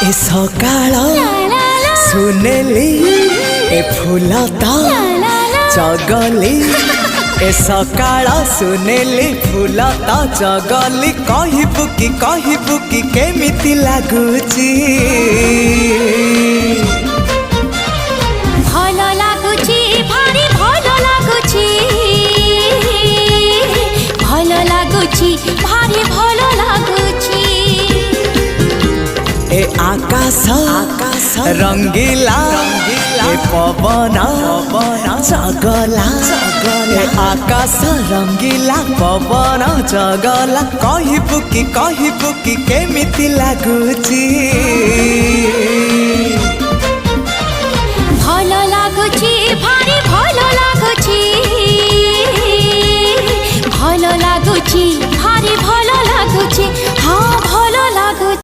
ए सकाळ सुनेली ए फूलता चगली ए सकाळ सुनेली फूलता चगली कहबू कि केमिति लागुची भल लागुची भारी भल लागुची भल लागुची भारी भल लागुची ए आकाश रंगीला ए पवन चगला ए आकाश रंगीला पवन चगला कहबू कि केमिति लागुची।